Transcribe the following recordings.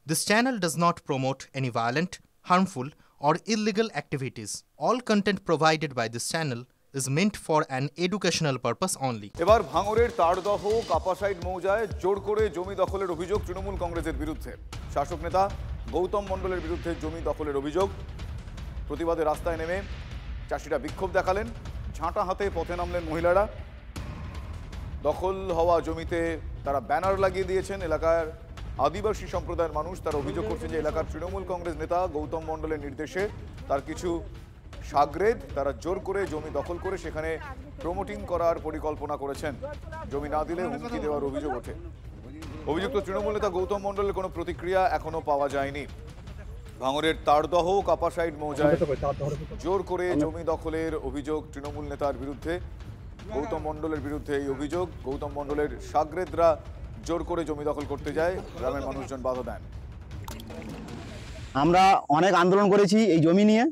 This channel does not promote any violent, harmful, or illegal activities. All content provided by this channel is meant for an educational purpose only. এবার ভাঙড়ের তাড়দহ কাপাসাইড মৌজায় জোর করে জমি দখলের অভিযোগ তৃণমূল কংগ্রেসের বিরুদ্ধে। শাসক নেতা গৌতম মণ্ডলের বিরুদ্ধে জমি দখলের অভিযোগ। প্রতিবাদে রাস্তায় নেমে চাষিরা বিক্ষোভ দেখালেন, ঝাঁটা হাতে পথে নামলেন মহিলারা। দখল হওয়া জমিতে তারা ব্যানার লাগিয়ে দিয়েছেন। এলাকার আদিবাসী সম্প্রদায়ের মানুষ তারা অভিযোগ করছেন যে এলাকার তৃণমূল কংগ্রেস নেতা গৌতম মণ্ডলের নির্দেশে তার কিছু সাগরেদ তারা জোর করে জমি দখল করে সেখানে প্রমোটিং করার পরিকল্পনা করেছেন। জমি না দিলে হুমকি দেওয়ার অভিযোগ ওঠে। অভিযুক্ত তৃণমূল নেতা গৌতম মণ্ডলের কোনো প্রতিক্রিয়া এখনো পাওয়া যায়নি। ভাঙড়ের তাড়দহ কাপাসাইড মৌজায় জোর করে জমি দখলের অভিযোগ তৃণমূল নেতার বিরুদ্ধে, গৌতম মণ্ডলের বিরুদ্ধে এই অভিযোগ। গৌতম মণ্ডলের সাগরেদরা জোর করে জমি দখল করতে যায়, গ্রামের মানুষজন বাধা দেন। আমরা অনেক আন্দোলন করেছি এই জমি নিয়ে।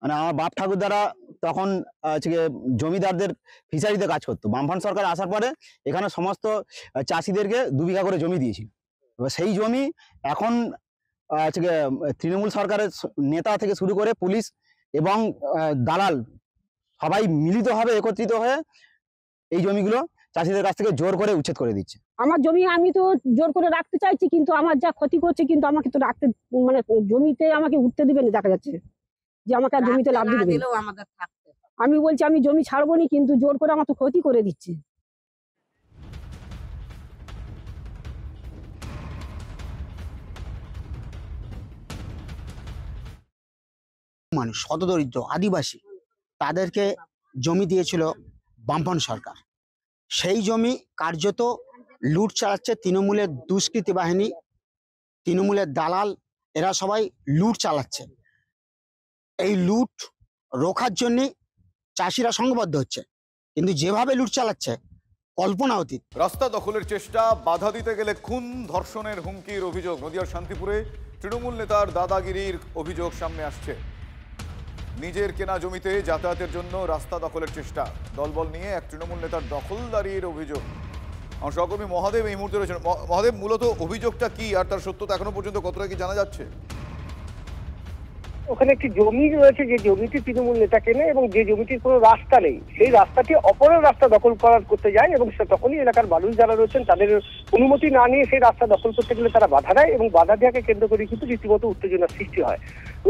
মানে আমার বাপ ঠাকুরদারা তখন জমিদারদের ফিশারিতে কাজ করতো। বামফ্রন্ট সরকার আসার পরে এখানে সমস্ত চাষিদেরকে 2 বিঘা করে জমি দিয়েছিল। এবার সেই জমি এখন তৃণমূল সরকারের নেতা থেকে শুরু করে পুলিশ এবং দালাল সবাই মিলিতভাবে একত্রিত হয়ে এই জমিগুলো চাষিদের কাছ থেকে জোর করে উচ্ছেদ করে দিচ্ছে। আমার জমি আমি তো জোর করে রাখতে চাইছি, কিন্তু আমার যা ক্ষতি করছে, কিন্তু আমাকে তো রাখতে মানে জমিতে আমাকে উঠতে দিবে না। দেখা যাচ্ছে যে আমাকে আর জমিতে লাভ দিবে না। আমি বলছি আমি জমি ছাড়বো না, কিন্তু জোর করে আমার তো ক্ষতি করে দিচ্ছে। মানুষ শতদরিদ্র আদিবাসী তাদেরকে জমি দিয়েছিল বামফ্রন্ট সরকার। সেই জমি কার্যত লুট চালাচ্ছে তৃণমূলের দুষ্কৃতী বাহিনী, তৃণমূলের দালাল, এরা সবাই লুট চালাচ্ছে। এই লুট রোখার জন্য চাষিরা সংঘবদ্ধ হচ্ছে, কিন্তু যেভাবে লুট চালাচ্ছে কল্পনা অতীত। রাস্তা দখলের চেষ্টা, বাধা দিতে গেলে খুন, ধর্ষণের হুমকির অভিযোগ। নদিয়ার শান্তিপুরে তৃণমূল নেতার দাদাগিরির অভিযোগ সামনে আসছে। নিজের কেনা জমিতে যাতায়াতের জন্য রাস্তা দখলের চেষ্টা, দলবল নিয়ে এক তৃণমূল নেতার দখলদারির অভিযোগ। আমার সহকর্মী মহাদেব এই মুহূর্তে রয়েছেন। মহাদেব, মূলত অভিযোগটা কি আর তার সত্যতা এখনো পর্যন্ত কতটা কি জানা যাচ্ছে? ওখানে একটি জমি রয়েছে, যে জমিটি তৃণমূল নেতা কেনে এবং যে জমিটির কোনো রাস্তা নেই, সেই রাস্তাটি অপরের রাস্তা দখল করতে যায় এবং তখনই এলাকার মানুষ যারা রয়েছেন তাদের অনুমতি না নিয়ে সেই রাস্তা দখল করতে গেলে তারা বাধা দেয় এবং বাধা দেওয়াকে কেন্দ্র করে কিন্তু রীতিমতো উত্তেজনার সৃষ্টি হয়।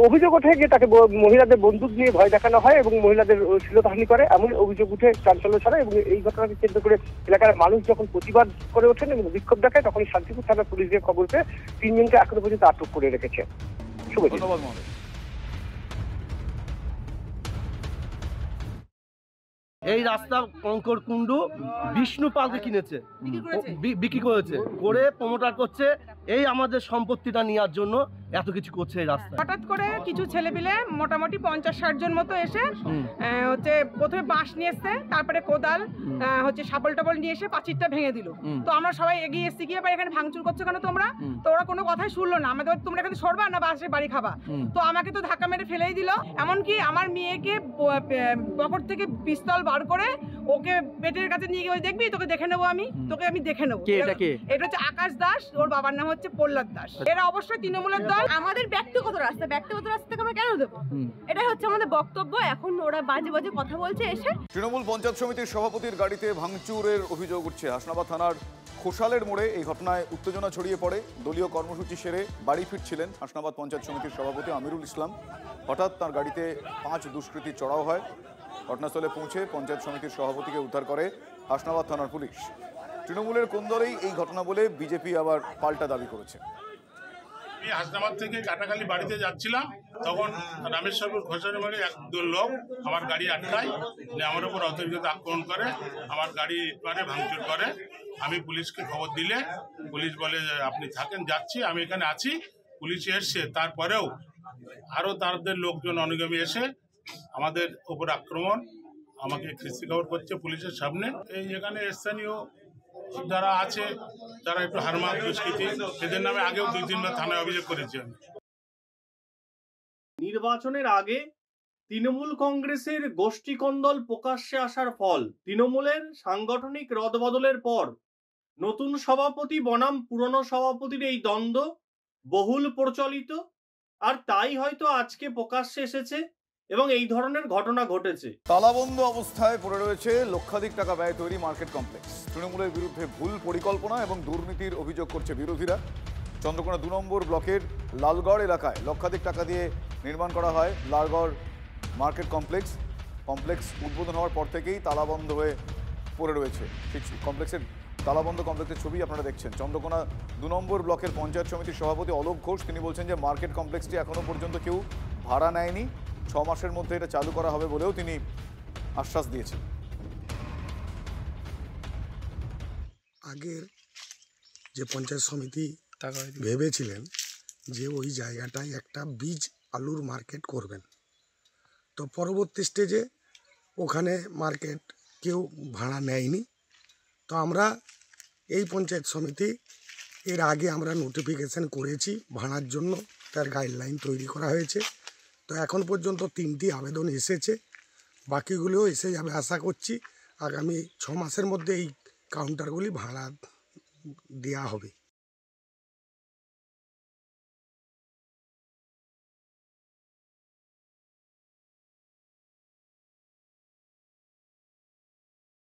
অভিযোগ ওঠে যে তাকে মহিলাদের বন্দুক নিয়ে ভয় দেখানো হয় এবং মহিলাদের শ্লীলতাহানি করে, এমন অভিযোগ উঠে চাঞ্চল্য ছড়া। এবং এই ঘটনাকে কেন্দ্র করে এলাকার মানুষ যখন প্রতিবাদ করে ওঠেন এবং বিক্ষোভ দেখায়, তখন শান্তিপুর থানার পুলিশ দিয়ে খবর পেয়ে 3 জনকে এখনো পর্যন্ত আটক করে রেখেছে। ধন্যবাদ মহাদেব। এই রাস্তা কঙ্করকুণ্ডু বিষ্ণু পালকে কিনেছে, বিক্রি করেছে, করে প্রমোটার করছে। এই আমাদের সম্পত্তিটা নেওয়ার জন্য এত কিছু করছে এই রাস্তা। হঠাৎ করে কিছু ছেলেপিলে মোটামুটি 50-60 জন মতো এসে হচ্ছে প্রথমে বাঁশ নিয়ে এসছে, তারপরে কোদাল হচ্ছে শাবল টাবল নিয়ে এসে পাঁচিরটা ভেঙে দিল। তো আমরা সবাই এগিয়ে এসছি, গিয়ে এখানে ভাঙচুর করছো কেন তোমরা? তো ওরা কোনো কথাই শুনলো না। আমাদের তোমরা এখানে সরবা না বাসে বাড়ি খাবা। তো আমাকে তো ধাক্কা মেরে ফেলেই দিল। এমনকি আমার মেয়েকে পকেট থেকে পিস্তল বার করে ওকে পেটের কাছে নিয়ে গিয়ে দেখবি তোকে দেখে নেবো, তোকে আমি দেখে নেবো। এটা হচ্ছে আকাশ দাস, ওর বাবার নাম হচ্ছে প্রহ্লাদ দাস। এরা অবশ্যই তৃণমূলের দল। আমাদের ব্যক্তিগত রাস্তা থেকে আমরা কেন দেবো? এটাই হচ্ছে আমাদের বক্তব্য। এখন ওরা বাজে বাজে কথা বলছে এসে। তৃণমূল পঞ্চায়েত সমিতির সভাপতির গাড়িতে ভাঙচুরের অভিযোগ উঠছে হাসনাবাদ থানার খোসালের মোড়ে। এই ঘটনায় উত্তেজনা ছড়িয়ে পড়ে। দলীয় কর্মসূচি সেরে বাড়ি ফিরছিলেন হাসনাবাদ পঞ্চায়েত সমিতির সভাপতি আমিরুল ইসলাম। হঠাৎ তার গাড়িতে 5 দুষ্কৃতী চড়াও হয়। ঘটনাস্থলে পৌঁছে পঞ্চায়েত সমিতির সভাপতিকে উদ্ধার করে হাসনাবাদ থানার পুলিশ। তৃণমূলের কোন দলেই এই ঘটনা বলে বিজেপি আবার পাল্টা দাবি করেছে। আমি হাসনাবাদ থেকে কাটাখালি বাড়িতে যাচ্ছিলাম, তখন রামেশ্বরপুর ঘোষণা মানে একদল লোক আমার গাড়ি আটকায়, আমার উপর অতর্কিত আক্রমণ করে, আমার গাড়ি মানে ভাঙচুর করে। আমি পুলিশকে খবর দিলে পুলিশ বলে আপনি থাকেন, যাচ্ছি, আমি এখানে আছি। পুলিশ এসছে, তারপরেও আরও তাদের লোকজন অনুগামী এসে আমাদের উপর আক্রমণ, আমাকে খিস্তি খবর করছে পুলিশের সামনে। এই এখানে স্থানীয় যারা আছে যারা একটু হারমাত দুষ্কৃতী, এদের নামে আগেও 2-3 বার থানায় অভিযোগ করেছি। নির্বাচনের আগে তৃণমূল কংগ্রেসের গোষ্ঠীকন্দল প্রকাশ্যে আসার ফল। তৃণমূলের সাংগঠনিক রদবদলের পর নতুন সভাপতি বনাম পুরনো সভাপতির এই দ্বন্দ্ব বহুল প্রচলিত, আর তাই হয়তো আজকে প্রকাশ্যে এসেছে এবং এই ধরনের ঘটনা ঘটেছে। তালাবন্ধ অবস্থায় পড়ে রয়েছে লক্ষাধিক টাকা ব্যয় তৈরি মার্কেট কমপ্লেক্স। তৃণমূলের বিরুদ্ধে ভুল পরিকল্পনা এবং দুর্নীতির অভিযোগ করছে বিরোধীরা। চন্দ্রকোনা 2 নম্বর ব্লকের লালগড় এলাকায় লক্ষাধিক টাকা দিয়ে নির্মাণ করা হয় লালগড় মার্কেট কমপ্লেক্স উদ্বোধন হওয়ার পর থেকেই তালাবন্ধ হয়ে পড়ে রয়েছে। কমপ্লেক্সের তালাবন্ধ কমপ্লেক্সের ছবি আপনারা দেখছেন। চন্দ্রকোনা 2 নম্বর ব্লকের পঞ্চায়েত সমিতির সভাপতি অলোক ঘোষ তিনি বলছেন যে মার্কেট কমপ্লেক্সটি এখনো পর্যন্ত কেউ ভাড়া নেয়নি, 6 মাসের মধ্যে এটা চালু করা হবে বলেও তিনি আশ্বাস দিয়েছেন। আগের যে পঞ্চায়েত সমিতি ভেবেছিলেন যে ওই জায়গাটায় একটা বীজ আলুর মার্কেট করবেন, তো পরবর্তী স্টেজে ওখানে মার্কেট কেউ ভাড়া নেয়নি। তো আমরা এই পঞ্চায়েত সমিতি এর আগে আমরা নোটিফিকেশন করেছি ভাড়ার জন্য, তার গাইডলাইন তৈরি করা হয়েছে। তো এখন পর্যন্ত 3টি আবেদন এসেছে, বাকিগুলোও এসে যাবে আশা করছি। আগামী 6 মাসের মধ্যে এই কাউন্টারগুলি ভাড়া দেওয়া হবে।